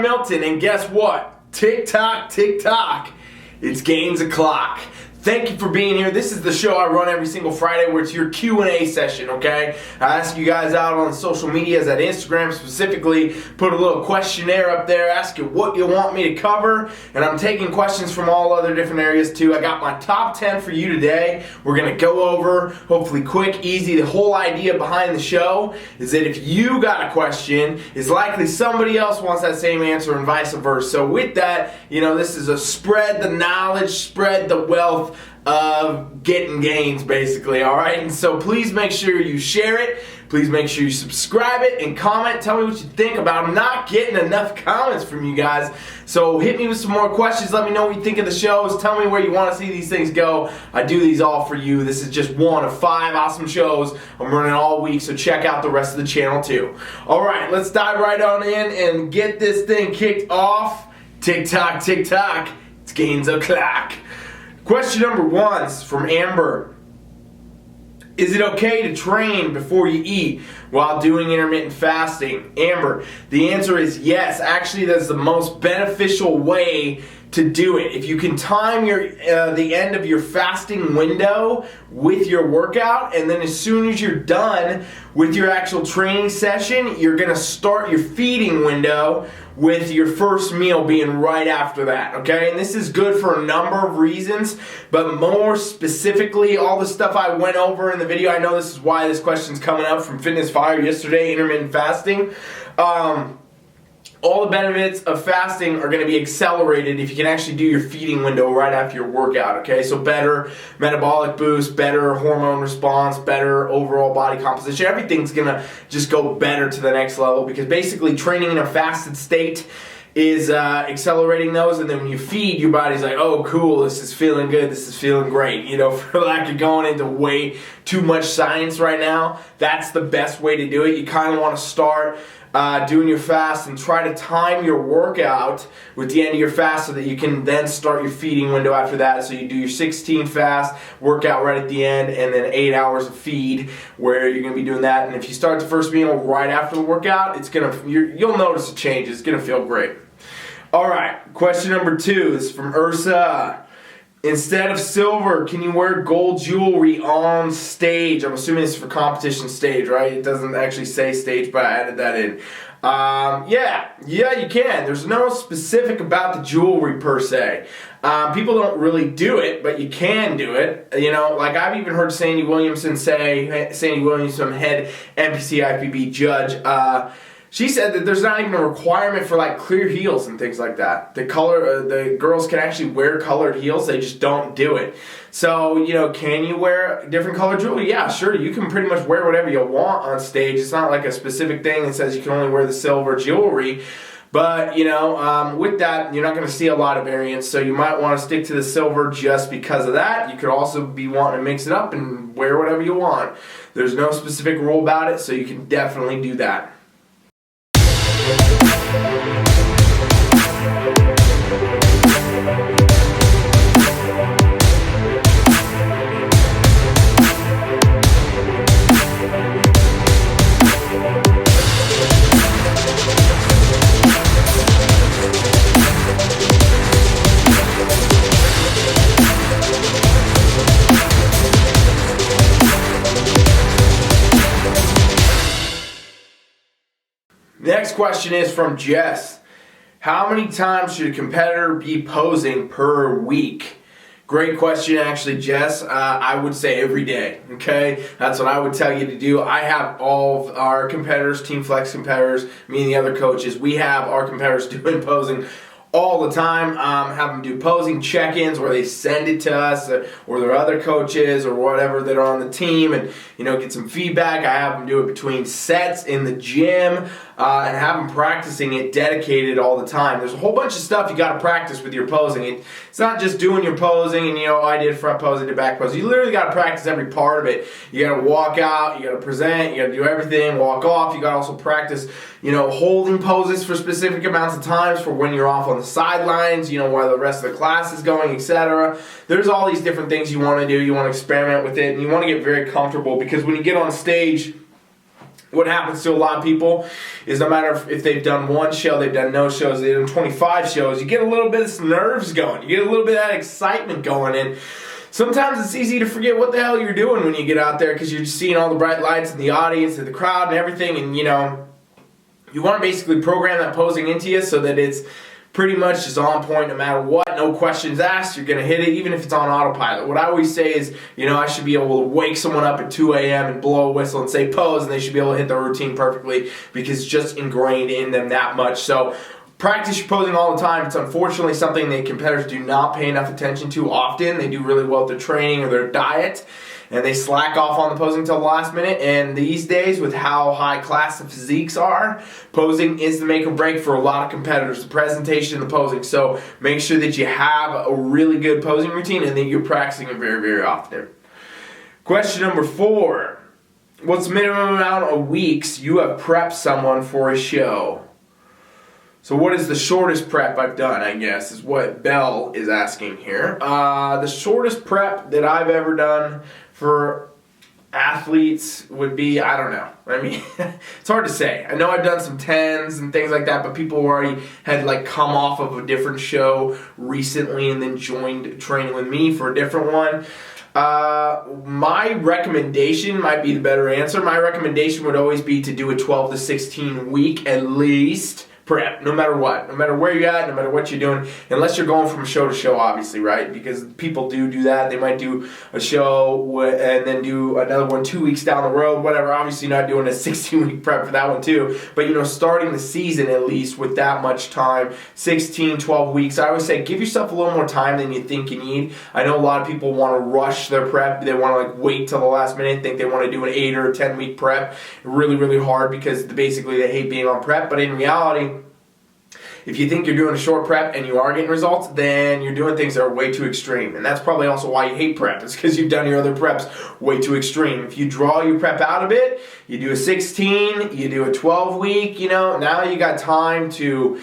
Ryan Milton, and guess what? Tick tock, it's Gainz o'clock. Thank you for being here. This is the show I run every single Friday where it's your Q&A session, okay? I ask you guys out on social medias, at Instagram specifically, put a little questionnaire up there, ask you what you want me to cover, and I'm taking questions from all other different areas too. I got my top 10 for you today. We're going to go over, hopefully quick, easy. The whole idea behind the show is that if you got a question, it's likely somebody else wants that same answer and vice versa. So with that, this is a spread the knowledge, spread the wealth of getting gains, basically, all right? And so please make sure you share it. Please make sure you subscribe it and comment. Tell me what you think about. I'm not getting enough comments from you guys. So hit me with some more questions. Let me know what you think of the shows. Tell me where you want to see these things go. I do these all for you. This is just one of 5 awesome shows I'm running all week, so check out the rest of the channel too. All right, let's dive right on in and get this thing kicked off. Tick tock, it's Gainz o'clock. Question number 1 is from Amber. Is it okay to train before you eat while doing intermittent fasting? Amber, the answer is yes. Actually, that's the most beneficial way to do it. If you can time the end of your fasting window with your workout, and then as soon as you're done with your actual training session, you're going to start your feeding window with your first meal being right after that, okay? And this is good for a number of reasons, but more specifically, all the stuff I went over in the video, I know this is why this question's coming up from Fitness Fire yesterday, intermittent fasting. All the benefits of fasting are going to be accelerated if you can actually do your feeding window right after your workout, okay? So better metabolic boost, better hormone response, better overall body composition. Everything's going to just go better to the next level because basically training in a fasted state is accelerating those, and then when you feed, your body's like, oh cool, this is feeling good, this is feeling great. For lack of going into way too much science right now, that's the best way to do it. You kind of want to start doing your fast and try to time your workout with the end of your fast so that you can then start your feeding window after that. So you do your 16 fast, workout right at the end, and then 8 hours of feed where you're going to be doing that. And if you start the first meal right after the workout, you'll notice a change. It's going to feel great. All right, question number 2 is from Ursa. Instead of silver, can you wear gold jewelry on stage? I'm assuming it's for competition stage, right? It doesn't actually say stage, but I added that in. Yeah, you can. There's no specific about the jewelry per se. People don't really do it, but you can do it. Like I've even heard Sandy Williamson say, Sandy Williamson, head NPC IFBB judge, she said that there's not even a requirement for like clear heels and things like that. The girls can actually wear colored heels, they just don't do it. So, can you wear different colored jewelry? Yeah, sure, you can pretty much wear whatever you want on stage. It's not like a specific thing that says you can only wear the silver jewelry. But, with that, you're not going to see a lot of variance, so you might want to stick to the silver just because of that. You could also be wanting to mix it up and wear whatever you want. There's no specific rule about it, so you can definitely do that. Next question is from Jess. How many times should a competitor be posing per week? Great question, actually, Jess. I would say every day, okay? That's what I would tell you to do. I have all of our competitors, TeamFFLEX competitors, me and the other coaches, we have our competitors doing posing all the time. Have them do posing check-ins where they send it to us or their other coaches or whatever that are on the team and get some feedback. I have them do it between sets in the gym and have them practicing it dedicated all the time. There's a whole bunch of stuff you got to practice with your posing. It's not just doing your posing and I did front pose, I did back pose. You literally got to practice every part of it. You got to walk out, you got to present, you got to do everything, walk off. You got to also practice holding poses for specific amounts of times for when you're off on the sidelines, while the rest of the class is going, etc. There's all these different things you want to do. You want to experiment with it, and you want to get very comfortable because when you get on stage, what happens to a lot of people is no matter if they've done one show, they've done no shows, they've done 25 shows, you get a little bit of nerves going. You get a little bit of that excitement going. And sometimes it's easy to forget what the hell you're doing when you get out there because you're just seeing all the bright lights and the audience and the crowd and everything. And, you know, you want to basically program that posing into you so that it's pretty much just on point no matter what, no questions asked, you're going to hit it even if it's on autopilot. What I always say is, you know, I should be able to wake someone up at 2 a.m. and blow a whistle and say pose, and they should be able to hit their routine perfectly because it's just ingrained in them that much. So practice your posing all the time. It's unfortunately something that competitors do not pay enough attention to often. They do really well with their training or their diet, and they slack off on the posing until the last minute. And these days, with how high class the physiques are, posing is the make or break for a lot of competitors, the presentation and the posing. So make sure that you have a really good posing routine and that you're practicing it very, very often. Question number 4. What's the minimum amount of weeks you have prepped someone for a show? So what is the shortest prep I've done, I guess, is what Bell is asking here. The shortest prep that I've ever done for athletes would be, I don't know. I mean, it's hard to say. I know I've done some 10s and things like that, but people already had like come off of a different show recently and then joined training with me for a different one. My recommendation might be the better answer. My recommendation would always be to do a 12 to 16 week at least prep, no matter what, no matter where you're at, no matter what you're doing, unless you're going from show to show, obviously, right? Because people do that. They might do a show and then do another one 2 weeks down the road, whatever. Obviously, not doing a 16-week prep for that one too, but you know, starting the season at least with that much time, 16, 12 weeks. I always say give yourself a little more time than you think you need. I know a lot of people want to rush their prep. They want to like wait till the last minute, think they want to do an 8 or 10 week prep. Really, really hard because basically they hate being on prep, but in reality, if you think you're doing a short prep and you are getting results, then you're doing things that are way too extreme. And that's probably also why you hate prep. It's because you've done your other preps way too extreme. If you draw your prep out a bit, you do a 16, you do a 12 week, you know, now you got time to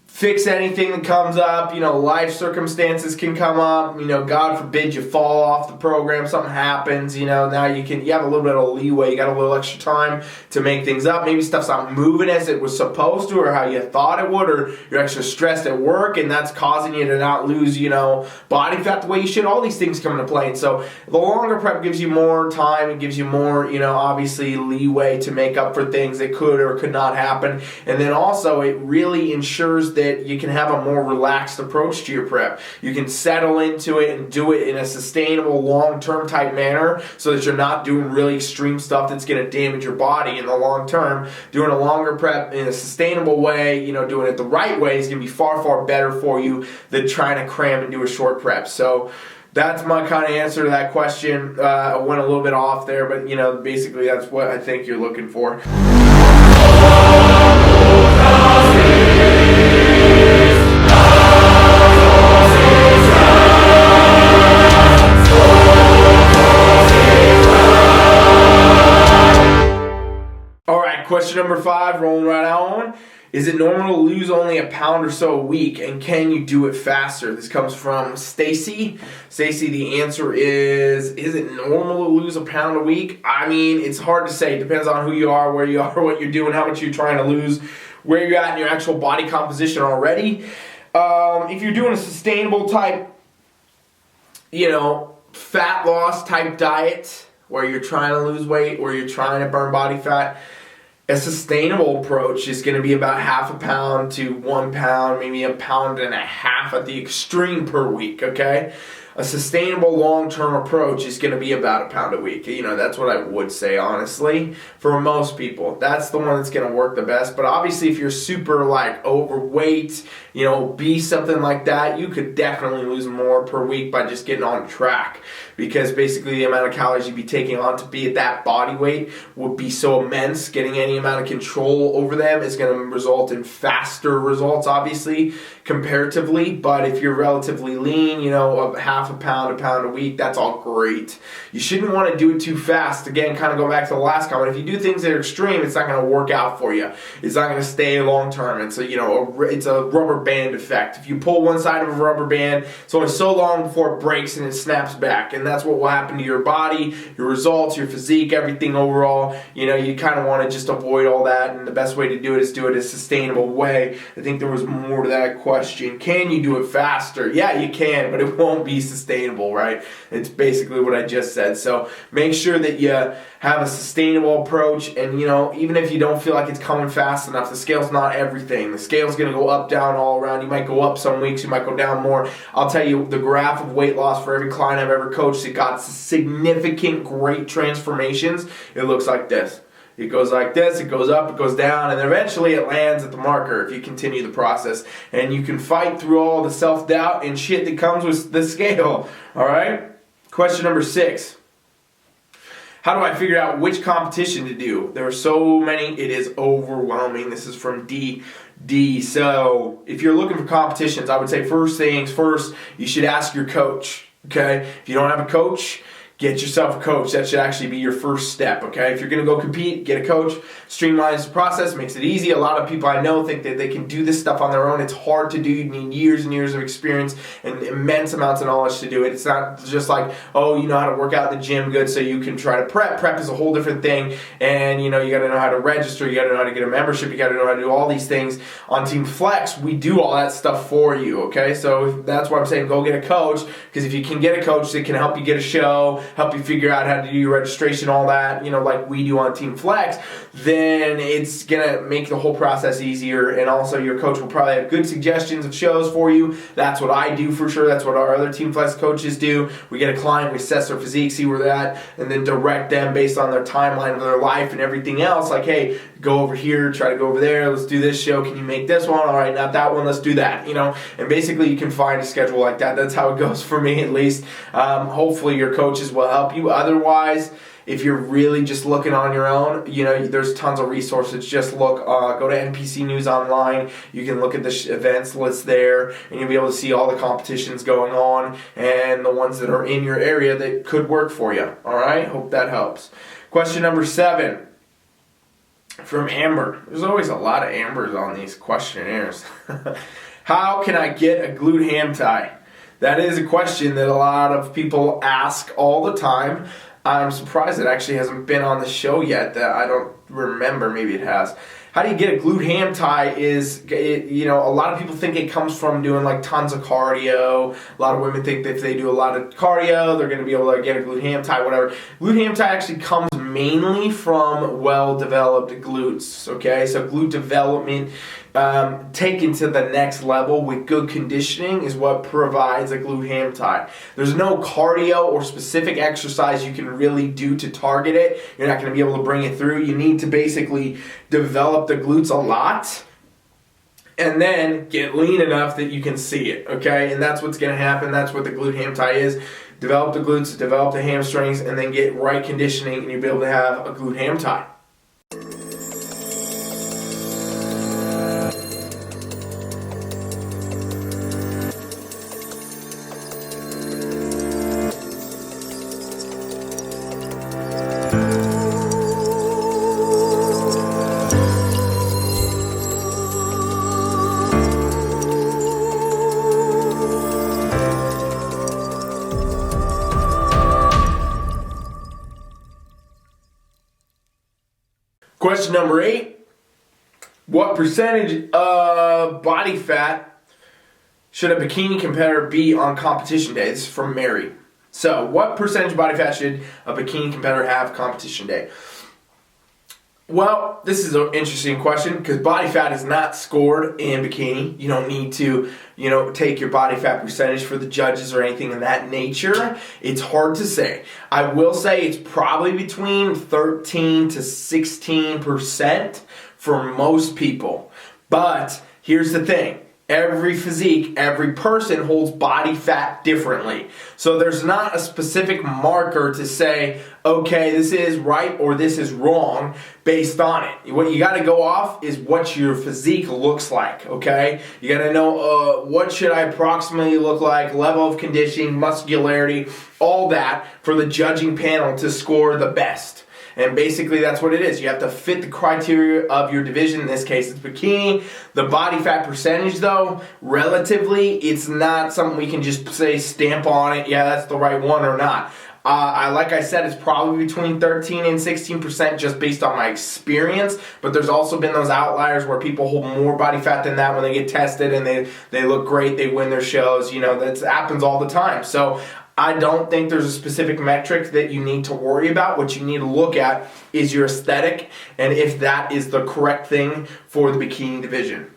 fix anything that comes up. You know, life circumstances can come up. You know, God forbid you fall off the program, something happens. You know, now you have a little bit of leeway. You got a little extra time to make things up. Maybe stuff's not moving as it was supposed to or how you thought it would, or you're extra stressed at work and that's causing you to not lose, you know, body fat the way you should. All these things come into play. And so the longer prep gives you more time. It gives you more, you know, obviously leeway to make up for things that could or could not happen. And then also it really ensures that you can have a more relaxed approach to your prep. You can settle into it and do it in a sustainable, long-term type manner so that you're not doing really extreme stuff that's going to damage your body in the long term. Doing a longer prep in a sustainable way, you know, doing it the right way is going to be far, far better for you than trying to cram and do a short prep. So that's my kind of answer to that question. I went a little bit off there, but, you know, basically that's what I think you're looking for. Question number 5, rolling right on. Is it normal to lose only a pound or so a week, and can you do it faster? This comes from Stacy. Stacy, the answer is it normal to lose a pound a week? I mean, it's hard to say. It depends on who you are, where you are, what you're doing, how much you're trying to lose, where you're at in your actual body composition already. If you're doing a sustainable type, you know, fat loss type diet, where you're trying to lose weight, where you're trying to burn body fat, a sustainable approach is going to be about half a pound to 1 pound, maybe a pound and a half at the extreme per week, okay? A sustainable long-term approach is going to be about a pound a week. You know, that's what I would say, honestly, for most people. That's the one that's going to work the best. But obviously, if you're super, like, overweight, you know, obese, something like that, you could definitely lose more per week by just getting on track. Because basically the amount of calories you'd be taking on to be at that body weight would be so immense. Getting any amount of control over them is going to result in faster results, obviously, comparatively. But if you're relatively lean, you know, half half a pound a week, that's all great. You shouldn't want to do it too fast. Again, kind of go back to the last comment. If you do things that are extreme, it's not going to work out for you. It's not going to stay long term. It's it's a rubber band effect. If you pull one side of a rubber band, it's only so long before it breaks and it snaps back. And that's what will happen to your body, your results, your physique, everything overall. You kind of want to just avoid all that. And the best way to do it is do it a sustainable way. I think there was more to that question. Can you do it faster? Yeah, you can, but it won't be sustainable, right? It's basically what I just said. So make sure that you have a sustainable approach, and even if you don't feel like it's coming fast enough, the scale's not everything. The scale's going to go up, down, all around. You might go up some weeks, you might go down more. I'll tell you, the graph of weight loss for every client I've ever coached that got significant, great transformations, it looks like this. It goes like this, it goes up, it goes down, and then eventually it lands at the marker if you continue the process. And you can fight through all the self-doubt and shit that comes with the scale. All right? Question number 6. How do I figure out which competition to do? There are so many, it is overwhelming. This is from D. So if you're looking for competitions, I would say first things first, you should ask your coach. Okay? If you don't have a coach, get yourself a coach. That should actually be your first step, okay? If you're going to go compete, get a coach. Streamlines the process, makes it easy. A lot of people I know think that they can do this stuff on their own. It's hard to do. You need years and years of experience and immense amounts of knowledge to do it. It's not just like, oh, you know how to work out in the gym good so you can try to prep. Prep is a whole different thing, and you got to know how to register. You got to know how to get a membership. You got to know how to do all these things. On TeamFFLEX, we do all that stuff for you, okay? So that's why I'm saying go get a coach, because if you can get a coach that can help you get a show, help you figure out how to do your registration, all that, like we do on TeamFFLEX, then it's going to make the whole process easier. And also your coach will probably have good suggestions of shows for you. That's what I do for sure. That's what our other TeamFFLEX coaches do. We get a client, we assess their physique, see where they're at, and then direct them based on their timeline of their life and everything else. Like, hey, go over here, try to go over there, let's do this show, can you make this one? All right, not that one, let's do that, And basically you can find a schedule like that. That's how it goes for me, at least. Hopefully your coaches will help you. Otherwise, if you're really just looking on your own, there's tons of resources. Just look, go to NPC News Online. You can look at the events list there, and you'll be able to see all the competitions going on and the ones that are in your area that could work for you. All right? Hope that helps. Question number 7 from Amber. There's always a lot of Ambers on these questionnaires. How can I get a glute ham tie? That is a question that a lot of people ask all the time. I'm surprised it actually hasn't been on the show yet. That I don't remember. Maybe it has. How do you get a glute ham tie is, a lot of people think it comes from doing like tons of cardio. A lot of women think that if they do a lot of cardio, they're going to be able to get a glute ham tie, whatever. Glute ham tie actually comes mainly from well-developed glutes, okay? So glute development taken to the next level with good conditioning is what provides a glute ham tie. There's no cardio or specific exercise you can really do to target it. You're not going to be able to bring it through. You need to basically develop the glutes a lot and then get lean enough that you can see it, okay? And that's what's going to happen. That's what the glute ham tie is. Develop the glutes, develop the hamstrings, and then get right conditioning, and you'll be able to have a glute ham tie. Question number 8, what percentage of body fat should a bikini competitor be on competition day? This is from Mary. So, what percentage of body fat should a bikini competitor have competition day? Well, this is an interesting question because body fat is not scored in bikini. You don't need to, take your body fat percentage for the judges or anything of that nature. It's hard to say. I will say it's probably between 13 to 16% for most people. But here's the thing. every physique, every person holds body fat differently. So there's not a specific marker to say, okay, this is right or this is wrong based on it. What you got to go off is what your physique looks like, okay? You got to know what should I approximately look like, level of conditioning, muscularity, all that for the judging panel to score the best. And basically that's what it is. You have to fit the criteria of your division. In this case, it's bikini. The body fat percentage, though, relatively, it's not something we can just say stamp on it, yeah, that's the right one or not. Like I said, it's probably between 13 and 16% just based on my experience, but there's also been those outliers where people hold more body fat than that when they get tested and they look great, they win their shows. You know, that happens all the time. So I don't think there's a specific metric that you need to worry about. What you need to look at is your aesthetic and if that is the correct thing for the bikini division.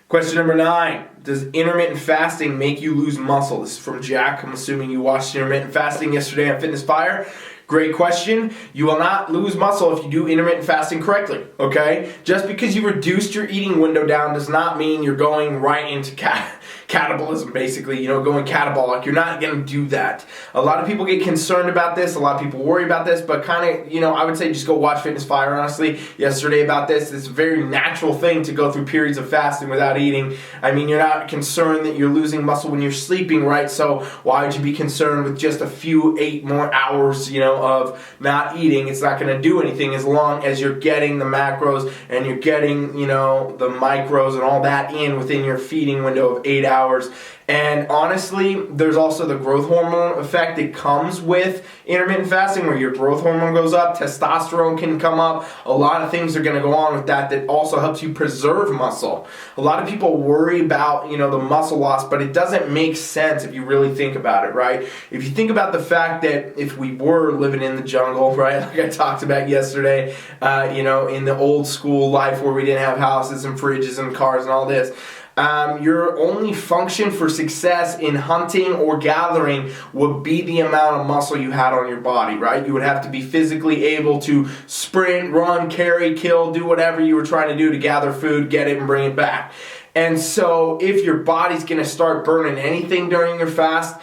Question number 9. Does intermittent fasting make you lose muscle? This is from Jack. I'm assuming you watched intermittent fasting yesterday on Fitness Fire. Great question. You will not lose muscle if you do intermittent fasting correctly, okay? Just because you reduced your eating window down does not mean you're going right into catabolism, basically, going catabolic. You're not going to do that. A lot of people get concerned about this. A lot of people worry about this, but kind of, I would say just go watch Fitness Fire, honestly, yesterday about this. It's a very natural thing to go through periods of fasting without eating. I mean, you're not concerned that you're losing muscle when you're sleeping, right? So why would you be concerned with just a few 8 more hours, of not eating? It's not going to do anything as long as you're getting the macros and you're getting, the micros and all that in within your feeding window of 8 hours. And honestly, there's also the growth hormone effect that comes with intermittent fasting where your growth hormone goes up, testosterone can come up, a lot of things are going to go on with that also helps you preserve muscle. A lot of people worry about, the muscle loss, but it doesn't make sense if you really think about it, right? If you think about the fact that if we were living in the jungle, right, like I talked about yesterday, in the old school life where we didn't have houses and fridges and cars and all this, your only function for success in hunting or gathering would be the amount of muscle you had on your body, right? You would have to be physically able to sprint, run, carry, kill, do whatever you were trying to do to gather food, get it, and bring it back. And so if your body's going to start burning anything during your fast,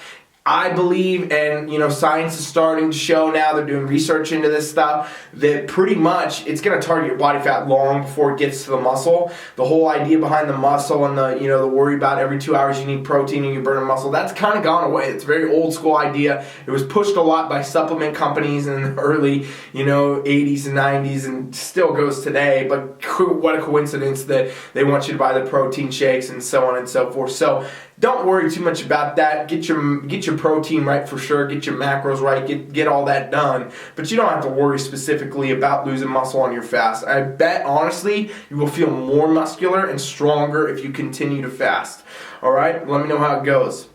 I believe, and science is starting to show now, they're doing research into this stuff, that pretty much it's going to target your body fat long before it gets to the muscle. The whole idea behind the muscle and the worry about every 2 hours you need protein and you're burning muscle, that's kind of gone away. It's a very old school idea. It was pushed a lot by supplement companies in the early 80s and 90s and still goes today, but what a coincidence that they want you to buy the protein shakes and so on and so forth. So don't worry too much about that. Get your protein right for sure. Get your macros right. Get all that done. But you don't have to worry specifically about losing muscle on your fast. I bet, honestly, you will feel more muscular and stronger if you continue to fast. All right? Let me know how it goes.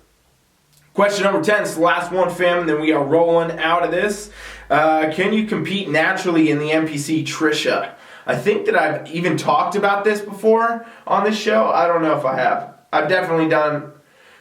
Question number 10. It's the last one, fam, and then we are rolling out of this. Can you compete naturally in the NPC, Trisha? I think that I've even talked about this before on this show. I don't know if I have. I've definitely done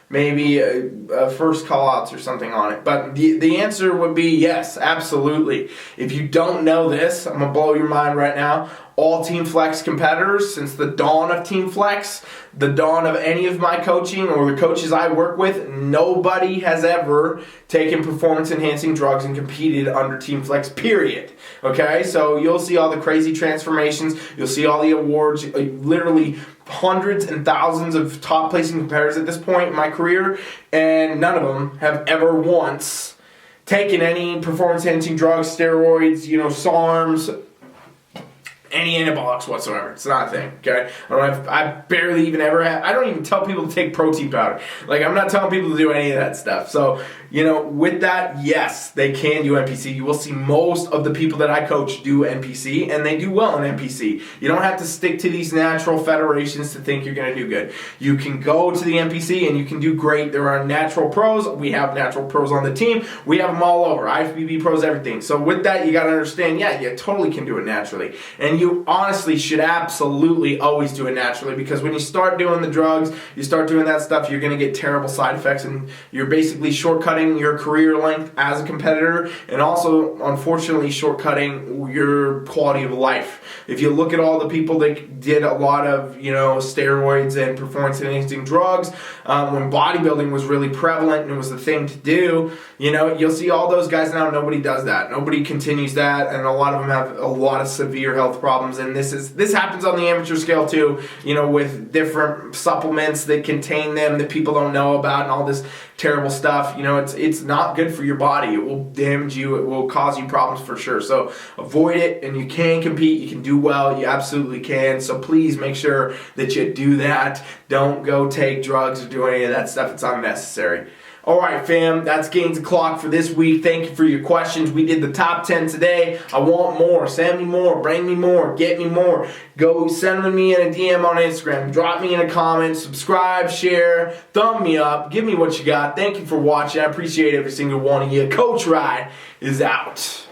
maybe a first call-outs or something on it. But the answer would be yes, absolutely. If you don't know this, I'm going to blow your mind right now. All TeamFFLEX competitors, since the dawn of TeamFFLEX, the dawn of any of my coaching or the coaches I work with, nobody has ever taken performance-enhancing drugs and competed under TeamFFLEX, period. Okay? So you'll see all the crazy transformations. You'll see all the awards, literally hundreds and thousands of top-placing competitors at this point in my career, and none of them have ever once taken any performance-enhancing drugs, steroids, SARMs, any anabolics whatsoever. It's not a thing, okay? I barely even ever have. I don't even tell people to take protein powder. I'm not telling people to do any of that stuff. So, with that, yes, they can do NPC. You will see most of the people that I coach do NPC, and they do well in NPC. You don't have to stick to these natural federations to think you're going to do good. You can go to the NPC, and you can do great. There are natural pros. We have natural pros on the team. We have them all over. IFBB pros, everything. So with that, you got to understand, yeah, you totally can do it naturally. And you honestly should absolutely always do it naturally, because when you start doing the drugs, you start doing that stuff, you're going to get terrible side effects, and you're basically shortcutting your career length as a competitor, and also, unfortunately, shortcutting your quality of life. If you look at all the people that did a lot of, steroids and performance-enhancing drugs, when bodybuilding was really prevalent and it was the thing to do, you'll see all those guys now. Nobody does that. Nobody continues that, and a lot of them have a lot of severe health problems. And this happens on the amateur scale too. With different supplements that contain them that people don't know about, and all this terrible stuff. It's not good for your body. It will damage you. It will cause you problems for sure. So avoid it, and you can compete. You can do well. You absolutely can. So please make sure that you do that. Don't go take drugs or do any of that stuff. It's unnecessary. All right, fam, that's Gainz O'Clock for this week. Thank you for your questions. We did the top 10 today. I want more. Send me more. Bring me more. Get me more. Go send me in a DM on Instagram. Drop me in a comment. Subscribe, share, thumb me up. Give me what you got. Thank you for watching. I appreciate every single one of you. Coach Rye is out.